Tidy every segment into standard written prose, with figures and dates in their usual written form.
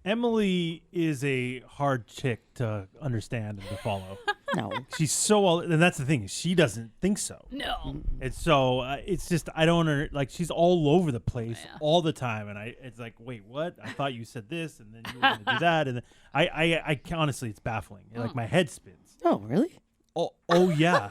Emily is a hard chick to understand and to follow. No. She's so, and that's the thing, she doesn't think so. No. And so it's just, I don't, like, she's all over the place all the time. And it's like, wait, what? I thought you said this, and then you were going to do that. And then I honestly, it's baffling. Like, my head spins. Oh, really? Oh yeah.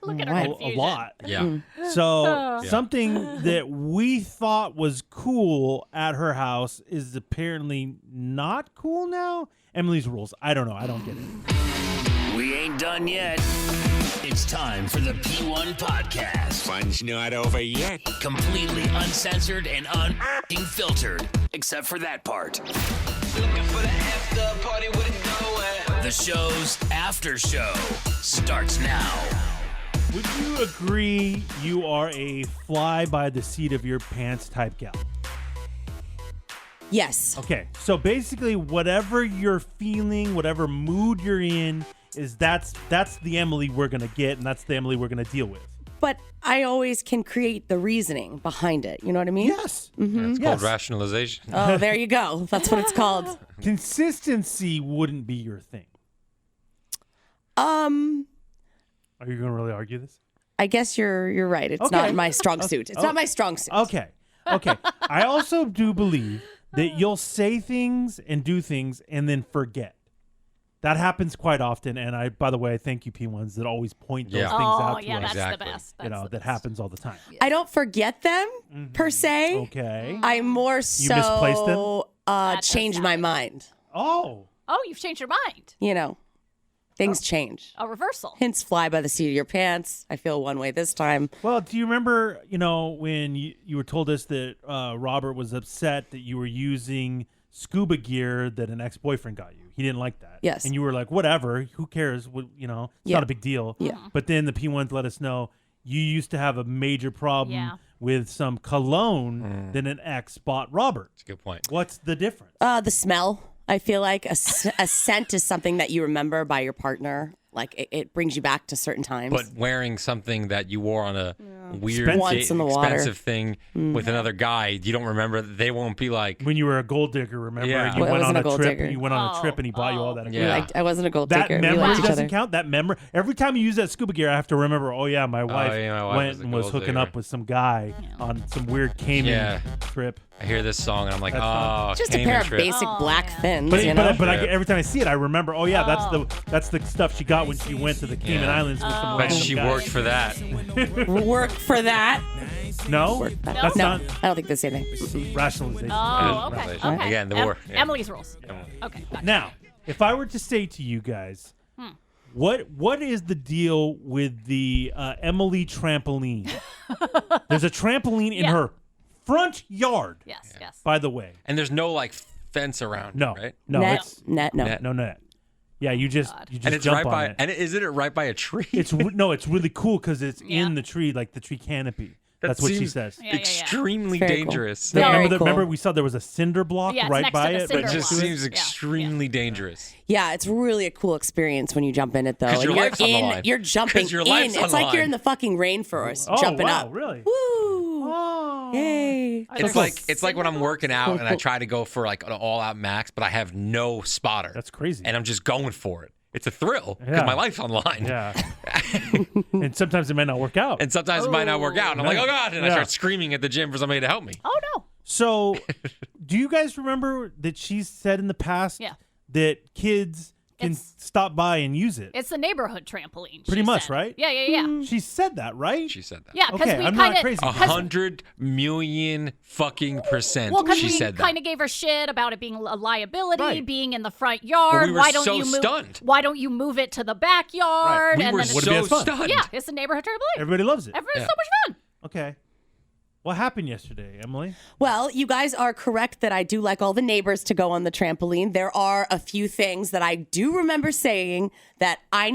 Look at her confusion. A lot. Yeah. So something that we thought was cool at her house is apparently not cool now. Emily's rules. I don't know. I don't get it. We ain't done yet. It's time for the P1 podcast. Fun's not over yet. Completely uncensored and unfiltered, except for that part. Looking for the after party with it going. The show's after show starts now. Would you agree you are a fly by the seat of your pants type gal? Yes. Okay, so basically whatever you're feeling, whatever mood you're in, that's the Emily we're going to get, and that's the Emily we're going to deal with. But I always can create the reasoning behind it. You know what I mean? Yes. Mm-hmm. It's called rationalization. Oh, there you go. That's what it's called. Consistency wouldn't be your thing. Are you going to really argue this? I guess you're right. It's Okay. not my strong suit. It's not my strong suit. Okay. I also do believe that you'll say things and do things and then forget. That happens quite often, and by the way, I thank you, P1s, that always point those things out to us. that's Exactly. the best. That happens all the time. I don't forget them per se. Okay. I more You misplaced them? so change my mind. Oh. Oh, you've changed your mind. You know, things change. A reversal. Hints fly by the seat of your pants. I feel one way this time. Well, do you remember, when you were told us that Robert was upset that you were using scuba gear that an ex-boyfriend got you? He didn't like that. Yes. And you were like, whatever, who cares? It's not a big deal. Yeah. But then the P1s let us know you used to have a major problem with some cologne that an ex bought Robert. That's a good point. What's the difference? The smell. I feel like a scent is something that you remember by your partner. Like it brings you back to certain times. But wearing something that you wore on a weird, Once in the water. expensive thing with another guy, you don't remember. They won't be like. When you were a gold digger, remember? Yeah. You Well, I went on wasn't a a gold trip. digger. You went on a trip and he bought you all that. Yeah. I wasn't a gold That digger. We memory liked each doesn't other. count. That memory. Every time you use that scuba gear, I have to remember. Oh yeah, my wife, went was a and was gold hooking digger. up with some guy on some weird Cayman trip. I hear this song and I'm like, That's not- oh, Just a Cayman pair of trip. basic black fins. But, you know? but every time I see it, I remember. Oh yeah, that's the stuff she got when she went to the Cayman Islands with some Bet random she guy. worked for that. Work for that. No, that's No, not I don't think the same thing. rationalization. Oh, okay. Rationalization. Okay. Again, the war. Yeah. Emily's rules. Okay. Gotcha. Now, if I were to say to you guys, what is the deal with the Emily trampoline? There's a trampoline in her front yard. Yes. By the way, And there's no like fence around. no, right? no, Net, it's no. Net. no net. Yeah, you just And it's jump right on by. it. And isn't it right by a tree? It's really cool because it's in the tree, like the tree canopy. That's what she seems says. Yeah. extremely Very cool. dangerous. Very remember, cool. remember we saw there was a cinder block Yeah, it's right next by to the it. cinder It just block. seems Yeah. extremely dangerous. Yeah, it's really a cool experience when you jump in it, though. 'Cause your And life's on the line. You're jumping 'Cause your in. life's It's on like the you're in line. the fucking rainforest, Oh, jumping wow, up. really? Woo! Oh. Yay! It's like when I'm working out and I try to go for like an all-out max, but I have no spotter. That's crazy. And I'm just going for it. It's a thrill because Yeah. my life's on the line. Yeah. And sometimes it might not work out. And sometimes it might not work out. And I'm like, oh God. And I Yeah. start screaming at the gym for somebody to help me. Oh no. So, do you guys remember that she's said in the past that kids can stop by and use it? It's the neighborhood trampoline. Pretty she much, said. right? Yeah. She said that, right? She said that. Yeah, because Okay, we I'm kind not of crazy. 100 million fucking %. Well, because she we said that. kind of gave her shit about it being a liability, Right. being in the front yard. we were why don't so you move? stunned. Why don't you move it to the backyard? We and were then Would it be so as fun? stunned. yeah, it's a neighborhood trampoline. Everybody loves it. Everyone's Yeah. so much fun. Okay. What happened yesterday, Emily? Well, you guys are correct that I do like all the neighbors to go on the trampoline. There are a few things that I do remember saying that they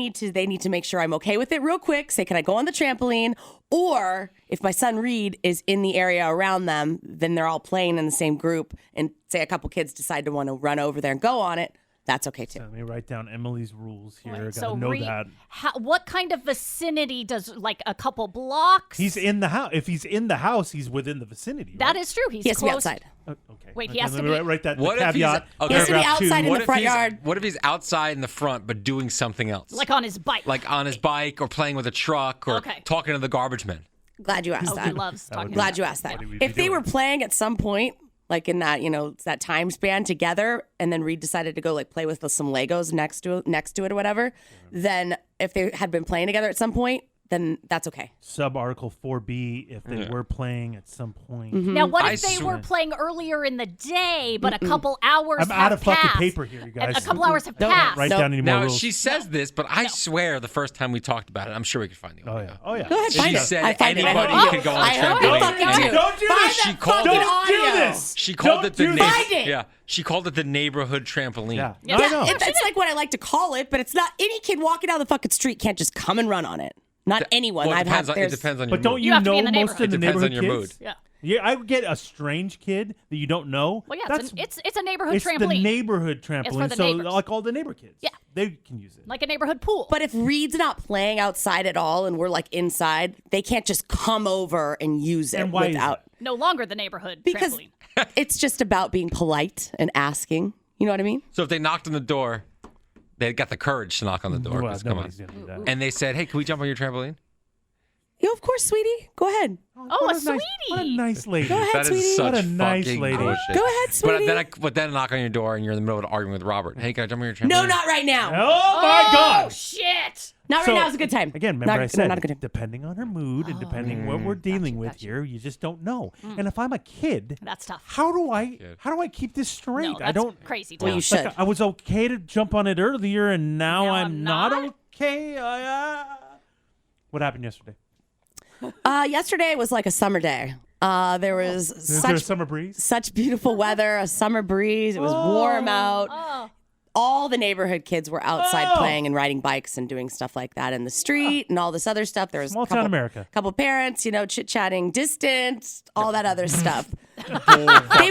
need to make sure I'm okay with it real quick. Say, can I go on the trampoline? Or if my son Reed is in the area around them, then they're all playing in the same group, and say a couple kids decide to want to run over there and go on it, that's okay too. So let me write down Emily's rules here. Right, Gotta so know that. what kind of vicinity does, like, a couple blocks? He's in the house. If he's in the house, he's within the vicinity. That right? is true. He's He has to close. be outside. Okay. Wait, he Okay, has let to me be- write that. What the if he's- caveat. okay. He has to be Paragraph two. outside in the front yard. What if he's outside in the front but doing something else? Like on his bike. Like on his bike or playing with a truck or Okay. talking to the garbage man. Glad you asked Oh, that. he loves talking Glad about you that. asked that. What would he If be they were doing? playing at some point, like in that, that time span together, and then Reed decided to go like play with some Legos next to it or whatever, then if they had been playing together at some point, then that's okay. Sub Article 4B if they were playing at some point. Now, what I if they swear. were playing earlier in the day, but a couple hours I'm have out of fucking passed? paper here, you guys. A couple hours have Don't passed. Write Nope. down any more Now rules. she says this, but I swear the first time we talked about it, I'm sure we could find the Oh audio. yeah. Oh yeah. Go ahead, She find it. said I find it. I anybody hope could go on I the hope you trampoline. fucking And do. Don't do Find this. that She called fucking it- Don't do audio. this. She called Don't it the do this. Find it. Yeah, she called it the neighborhood trampoline. Yeah. Yeah. No, I know. It's like what I like to call it, but it's not. Any kid walking down the fucking street can't just come and run on it. Not anyone. Well, it I've had. depends on, it There's depends on your But don't mood. you have to be know in the most of It the depends on neighborhood your kids? mood. Yeah. Yeah, I would get a strange kid that you don't know. Well, yeah, That's it's a neighborhood it's trampoline. the neighborhood trampoline. the So neighbors. like all the neighbor kids. Yeah. They can use it. Like a neighborhood pool. But if Reed's not playing outside at all and we're like inside, they can't just come over and use it And why is without. no longer the neighborhood Because trampoline. it's just about being polite and asking. You know what I mean? So if they knocked on the door, they got the courage to knock on the door. Well, 'Cause, come on. nobody's gonna do that. And they said, "Hey, can we jump on your trampoline?" Yeah, of course, sweetie. Go ahead. Oh, What a nice- sweetie. What a nice lady. Go ahead, That sweetie. is such What a nice fucking lady. bullshit. Go ahead, sweetie. But then knock on your door and you're in the middle of arguing with Robert. Hey, can I jump on your trampoline? No, not right now. Oh my Oh, God. shit. Not So, right now is a good time. Again, remember not, I said, not a good time. depending on her mood and depending what we're dealing with here, you just don't know. And if I'm a kid, That's tough. how do I keep this straight? No, that's I don't. crazy. Well, Tom. you should. Like, I was okay to jump on it earlier, and now Now I'm I'm not not? okay. What happened yesterday? Yesterday was like a summer day. There was Is there a such summer breeze? such beautiful weather, a summer breeze. It was warm out. Oh, All the neighborhood kids were outside Oh. playing and riding bikes and doing stuff like that in the street and all this other stuff. There was Small a couple, town America. couple parents, chit-chatting, distant, all that other stuff. They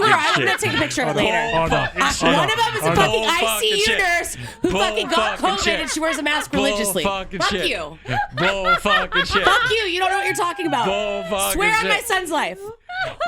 were. I'm gonna take a picture of it later. Oh no! One of them is a fucking Bull fucking ICU shit. nurse who Bull fucking got fucking COVID shit. and she wears a mask Bull religiously. fucking Fuck shit. you. Bull fucking shit. Fuck you. You don't know what you're talking about. Bull fucking Swear on shit. my son's life.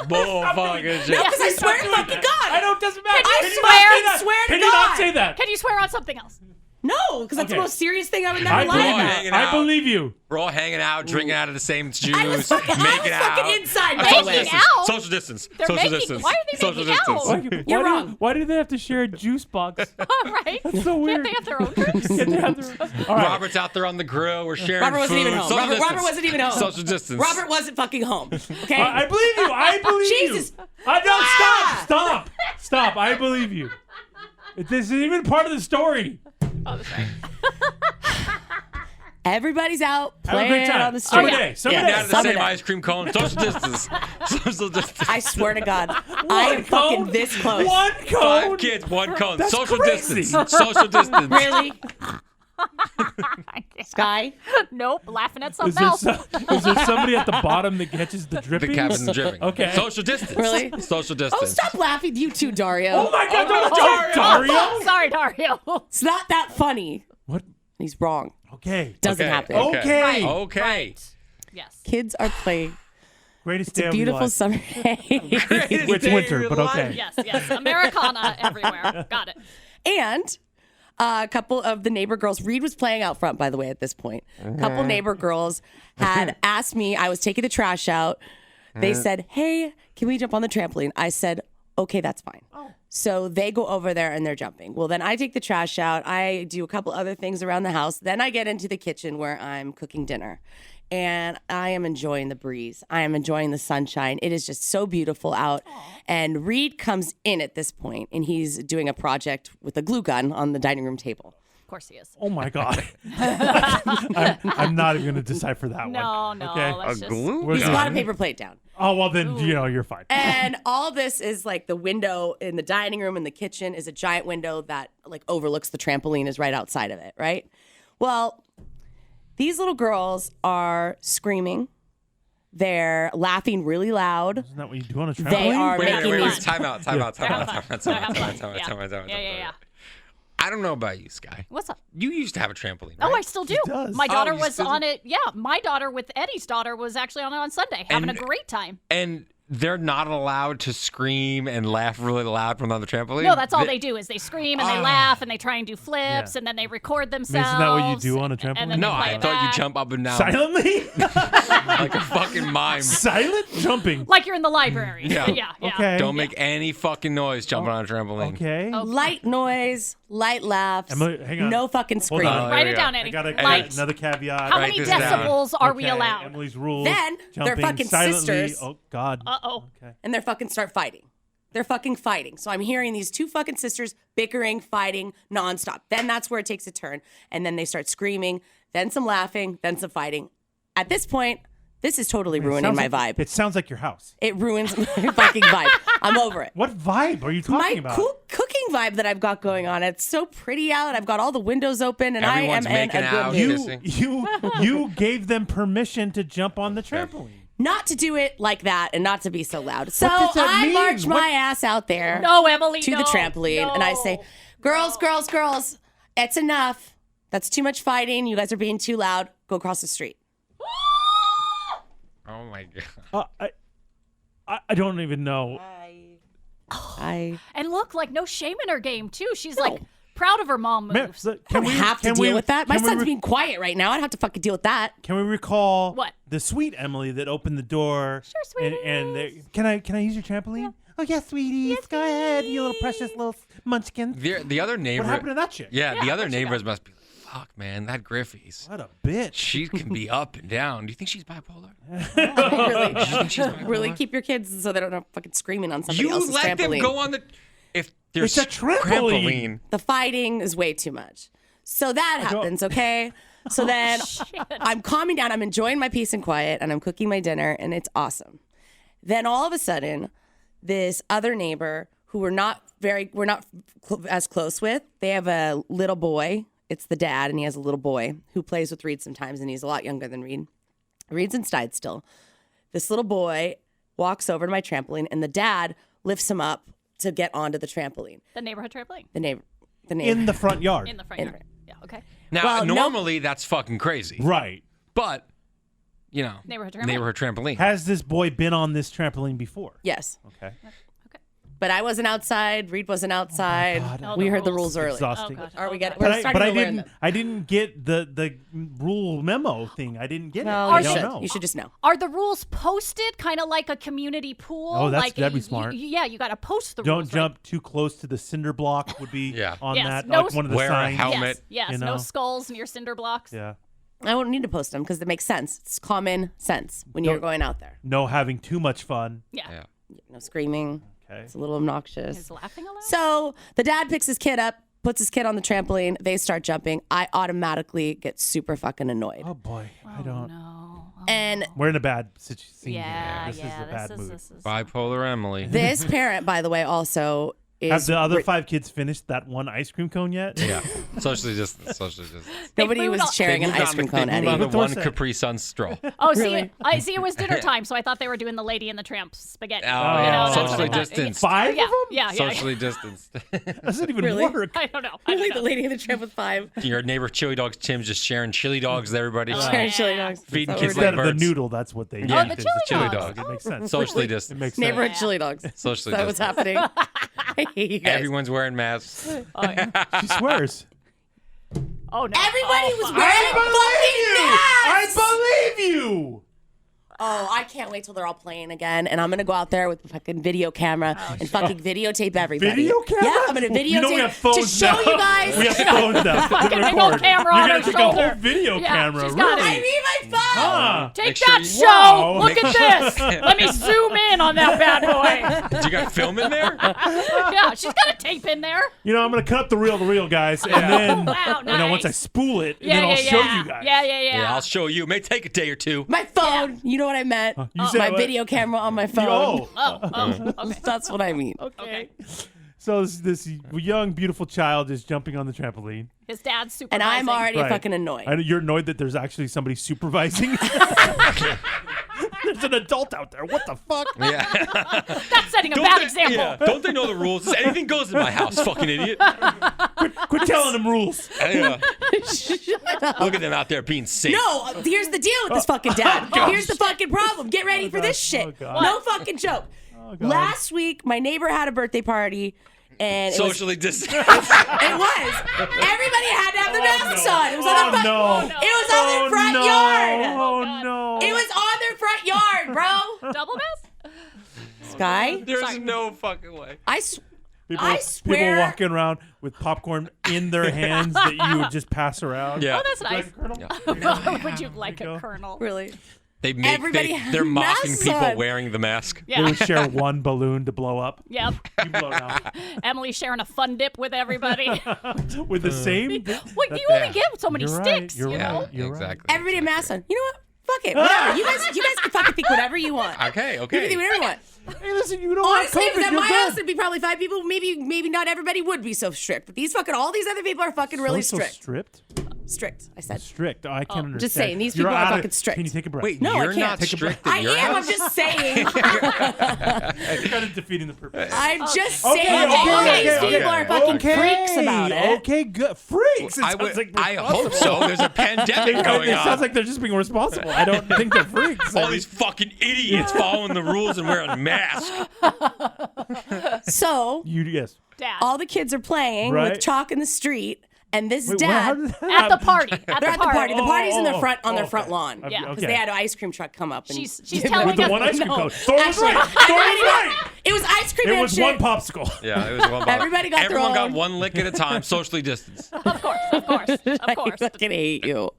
Bull fucking shit. No, because I swear to doing fucking that. God. I know it doesn't matter. Can Can you you swear? not say that? Swear to Can you not God. say that? can you swear on something else? No, because that's Okay. the most serious thing I would never I lie believe about. you. hanging I out. believe you. We're all hanging out, drinking out of the same juice, I was fucking out. inside, by Making the way. out? Social distance. They're Social making- distance. why are they Social making distance. out? You're wrong. Why do they have to share a juice box? All right. so weird. Can't they have their own drinks? Can they have their- All right. Robert's out there on the grill. We're sharing Robert wasn't food. even home. Social Robert distance. wasn't even home. Social distance. Robert wasn't fucking home. Okay? I believe you. I believe Jesus. you. I don't stop. I believe you. This is even part of the story. Oh, that's right. Everybody's out Have a playing great time. on the Summer street. day. Summer Yeah. day. Down to the Summer same day. ice cream cone. Social distance. Social distance. I swear to God, I am fucking cone? this close. One cone. 5 kids, 1 cone. That's Social crazy. distance. Social distance. Really? Sky? Nope. Laughing at Is something there, else. is there somebody at the bottom that catches the The drippings? captain's dripping. Okay. Social distance. Really? Social Oh, distance. stop laughing, you too, Dario. Oh my God! Don't Dario. Sorry, Dario. It's not that funny. What? He's wrong. Okay. Doesn't Okay, happen. Okay. Right. Okay. Right. Yes. Kids are playing. Greatest It's a day beautiful of summer day. It's winter, but okay. Yes, yes. Americana everywhere. Got it. And a couple of the neighbor girls, Reed was playing out front, by the way, at this point. A couple neighbor girls had asked me, I was taking the trash out. They said, hey, can we jump on the trampoline? I said, okay, that's fine. So they go over there and they're jumping. Well, then I take the trash out. I do a couple other things around the house. Then I get into the kitchen where I'm cooking dinner. And I am enjoying the breeze. I am enjoying the sunshine. It is just so beautiful out. And Reed comes in at this point, and he's doing a project with a glue gun on the dining room table. Of course he is. Oh my God. I'm not even going to decipher that one. No, no. Okay. Let's just... We're He's done. got a paper plate down. Oh, well, then, you're fine. And all this is like the window in the dining room and the kitchen is a giant window that like overlooks the trampoline is right outside of it, right? Well, these little girls are screaming. They're laughing really loud. Isn't that what you do on a trampoline? They are Wait, making wait, wait. these. Time out. Time out. Time out. Have Time fun. out. Time out. Yeah. Time out. Yeah. I don't know about you, Sky. What's up? You used to have a trampoline, right? Oh, I still do. does. My daughter you was still on do? it. Yeah, my daughter with Eddie's daughter was actually on it on Sunday, having a great time. And they're not allowed to scream and laugh really loud from on the trampoline? No, that's all they do is they scream and they laugh and they try and do flips Yeah. and then they record Isn't themselves. that what you do on a and trampoline? then No, they play I it thought you back. jump up and down Silently? like a fucking mime. Silent jumping. Like you're in the library. Yeah. yeah. Okay. Don't make any fucking noise jumping on a trampoline. Okay. Light noise, light laughs, Emily, hang on. no fucking Hold screaming. on. Write There it we down, go. Eddie. I got Light. another caveat. How Write many this down. decibels are we Okay, allowed? Emily's rules. Then they're jumping fucking silently. sisters. Oh God. Uh-oh. Okay. And they're fucking start fighting. They're fucking fighting. So I'm hearing these two fucking sisters bickering, fighting nonstop. Then that's where it takes a turn. And then they start screaming, then some laughing, then some fighting. At this point, this is totally ruining Sounds my like- vibe. It sounds like your house. It ruins my fucking vibe. I'm over it. What vibe are you talking My about? cool cooking vibe that I've got going on. It's so pretty out. I've got all the windows open, and Everyone's I am in making a good out. mood. You gave them permission to jump on the trampoline. Not to do it like that and not to be so loud. So does that I mean? march What- my ass out there No, Emily, to no, the trampoline, and I say, no. girls, girls, girls, it's enough. That's too much fighting. You guys are being too loud. Go across the street. Oh my God. I don't even know. I And look, like no shame in her game too. She's like proud of her mom Man, moves. can don't we have to can deal we- with that. My can we son's re- being quiet right now. I don't have to fucking deal with that. Can we recall What? the sweet Emily that opened the door? Sure, sweetie. Can I use your trampoline? Oh yeah, sweeties. Yes, Go ahead, you little sweetie. precious little munchkin. The other neighbor. What happened to that chick? Yeah, the Yeah, other what she neighbors got? must be like, fuck, man, that Griffey's. What a bitch. She can be up and down. Do you think she's bipolar? really, Do you think she's bipolar? really keep your kids so they don't have fucking screaming on somebody You else's let them trampoline. go on the. If there's It's a trampoline. The fighting is way too much. So that don't- happens, okay? So then I'm calming down. I'm enjoying my peace and quiet, and I'm cooking my dinner, and it's awesome. Then all of a sudden, this other neighbor who we're not as close with, they have a little boy. It's the dad, and he has a little boy who plays with Reed sometimes, and he's a lot younger than Reed. Reed's inside still. This little boy walks over to my trampoline, and the dad lifts him up to get onto the trampoline. The neighborhood trampoline The neighbor. In the front yard. in the front yard. Yeah, okay. Now, Well, no- normally that's fucking crazy. Right. But, you know, Neighborhood trampoline. Has this boy been on this trampoline before? Yes. Okay. But I wasn't outside. Reed wasn't outside. Oh, we the heard the rules. rules early. Exhausting. Oh, gosh. Are we getting? But We're I, starting but I to learn didn't. them. I didn't get the rule memo thing. I didn't get it. No, I you don't should. know. You should just know. Are the rules posted kind of like a community pool? Oh, like that'd be you- smart. yeah, you got to post the Don't rules. jump too close to the cinder block. Would be Yeah. on Yes, that. no like one of the Wear a signs. helmet. Yes, you know? no skulls near cinder blocks. Yeah. I won't need to post them because it makes sense. It's common sense when you're Don't- going out there. No having too much fun. Yeah. Yeah. No screaming. Okay. It's a little obnoxious. Is laughing allowed? So the dad picks his kid up, puts his kid on the trampoline. They start jumping. I automatically get super fucking annoyed. Oh boy, I don't. No. And We're in a bad scene Yeah, here. This is a bad mood. This is Bipolar Emily. this parent, by the way, also is Have the other 5 kids finished that one ice cream cone yet? Yeah. Socially distant. Socially distant. nobody moved was on- sharing an They moved ice on cream to- cone, they moved Eddie. on to What's one that? Capri Sun straw. Oh, see, Really? I see. It was dinner time, so I thought they were doing the Lady and the Tramp spaghetti. Oh, you yeah. know, that's what I Socially thought. distanced. 5 Yeah, of them? yeah, yeah. Socially distanced. Doesn't even Really? work. I don't know. I Really, don't the know. lady in the tramp with 5. Your neighbor Chili Dogs Tim's just sharing chili dogs with everybody. Sharing chili dogs. Feeding That's kids what we're Instead like of the birds. noodle, that's what they Yeah. did. the is chili chili dogs. dog. It makes sense. Socially It distant. makes doing. sense. Neighborhood chili dogs. Is Socially that what's distant. happening? I hate you guys. Everyone's wearing masks. Oh, yeah. She swears. Oh, no. Everybody was fuck. wearing fucking masks. I believe you. Oh, I can't wait till they're all playing again, and I'm gonna go out there with a fucking video camera and fucking videotape everybody. Video camera? Yeah, I'm gonna videotape You know we have to phones show now. you guys. We have phones now. Fucking to big old record. camera You're on gonna her take a shoulder. whole video Yeah, camera. she's got it. Really? I need my phone. Huh. Take Make sure that you- show. Wow. Look at this. Let me zoom in on that bad boy. Do you got film in there? Yeah, she's got a tape in there. You know, I'm gonna cut the reel, guys, and then Wow, you know, once I nice. spool it, and Yeah, then I'll yeah, show yeah. you guys. Yeah, yeah, yeah. Yeah, I'll show you. It may take a day or two. My phone. You know what I meant? You said My what? video camera on my phone. Oh, Okay. That's what I mean. Okay. so this young, beautiful child is jumping on the trampoline, His dad's supervising. And I'm already Right. fucking annoyed. and you're annoyed that there's actually somebody supervising. There's an adult out there. What the fuck? Yeah. That's setting a bad example. Yeah. Don't they know the rules? Anything goes in my house, fucking idiot. Quit telling them rules. Look at them out there being safe. No, here's the deal with this fucking dad. Here's the fucking problem. Get ready for this shit. God. No fucking joke. God. Last week, my neighbor had a birthday party, and Socially distant. it was. Everybody had to have their masks on. It was on their no. It was on their front yard. Oh no. It was on their front yard, bro. Double mask? Sky, There's no fucking way. I People swear. walking around with popcorn in their hands that you would just pass around. Yeah. Oh, that's nice. Colonel? Would you like a kernel? Really? Everybody had they're mocking masks people on. wearing the mask. They Yeah. would share one balloon to blow up. Yep. You blow it out. Emily sharing a fun dip with everybody. With the same? Well, you only get so many You're sticks, right, you're you know? right. You're exactly. Everybody had masks on. You know what? Fuck it. Whatever. You guys can fucking think whatever you want. Okay, You can think okay. whatever you want. Hey, listen, you don't Honestly, have if it was COVID. at You're my house, good. there'd be probably 5 people. Maybe not everybody would be so strict. But all these other people are fucking really So strict. stripped? Strict, I said. Strict. Oh, I can't understand. just saying, these You're people are out of- fucking strict. Can you take a breath? Wait, No, I you're can't. not Take a breath. strict at I your am. house? I'm just saying. kind of defeating the purpose. I'm just Okay, saying. okay, All okay, these okay. people are fucking freaks about it. Okay, good. Freaks. It I, sounds like I hope so. There's a pandemic going It sounds on. like they're just being responsible. I don't think they're freaks. All these fucking idiots following the rules and wearing masks. So Yes. Dad. all the kids are playing Right. with chalk in the street, and this Wait, dad. how did that At the party. They're at the party. The party's in their front on their okay. front lawn. Yeah. Because they had an ice cream truck come up. And She's give them- telling With the us. one ice cream No. cone. Thor was Actually, right. Thor was everybody right. got- It was ice cream. It and was shit. one popsicle. Yeah, it was one. Everybody got their Everyone got own. one lick at a time, socially distanced. Of course. I fucking hate you.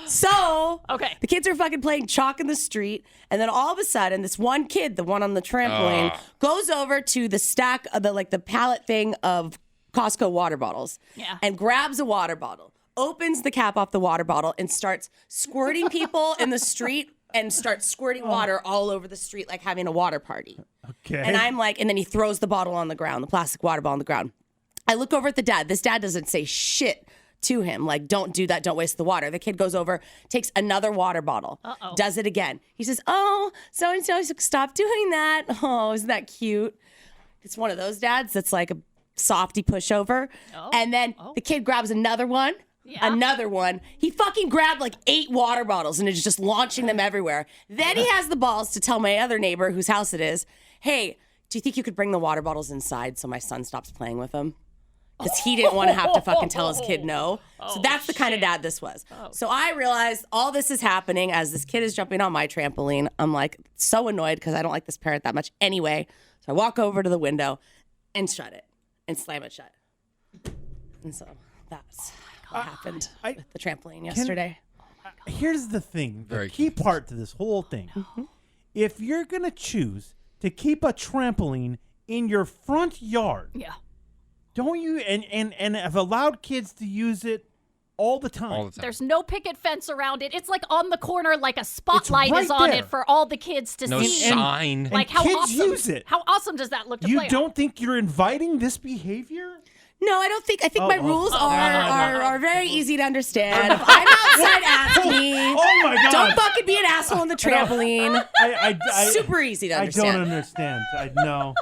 So, Okay. the kids are fucking playing chalk in the street, and then all of a sudden, this one kid, the one on the trampoline, goes over to the stack of the pallet thing of Costco water bottles, Yeah. and grabs a water bottle, opens the cap off the water bottle, and starts squirting people in the street, and starts squirting water all over the street like having a water party. Okay. And I'm like, and then he throws the bottle on the ground, the plastic water bottle on the ground. I look over at the dad. This dad doesn't say shit to him. Like, don't do that. Don't waste the water. The kid goes over, takes another water bottle, does it again. He says, oh, so-and-so, stop doing that. Oh, isn't that cute? It's one of those dads that's like a softy pushover. And then the kid grabs another one. Another one. He fucking grabbed like 8 water bottles and is just launching them everywhere. Then he has the balls to tell my other neighbor whose house it is, hey, do you think you could bring the water bottles inside so my son stops playing with them? Because he didn't want to have to fucking tell his kid no. So that's the kind of dad this was. So I realized all this is happening as this kid is jumping on my trampoline. I'm like so annoyed because I don't like this parent that much anyway. So I walk over to the window and shut it and slam it shut. And so that's what happened with the trampoline yesterday. Here's the thing. The Very key part to this whole thing. If you're going to choose to keep a trampoline in your front yard, Yeah. don't you and have allowed kids to use it all the time. All the time. There's no picket fence around it. It's like on the corner, like a spotlight right is on there. it for all the kids to No see. sign. Like how kids awesome? use it. How awesome does that look to You play on? don't think you're inviting this behavior? No, I don't think. I think my rules no. are very easy to understand. If I'm outside, ask me. Oh my God. Don't fucking be an asshole on the trampoline. I Super easy to I understand. don't understand. I know.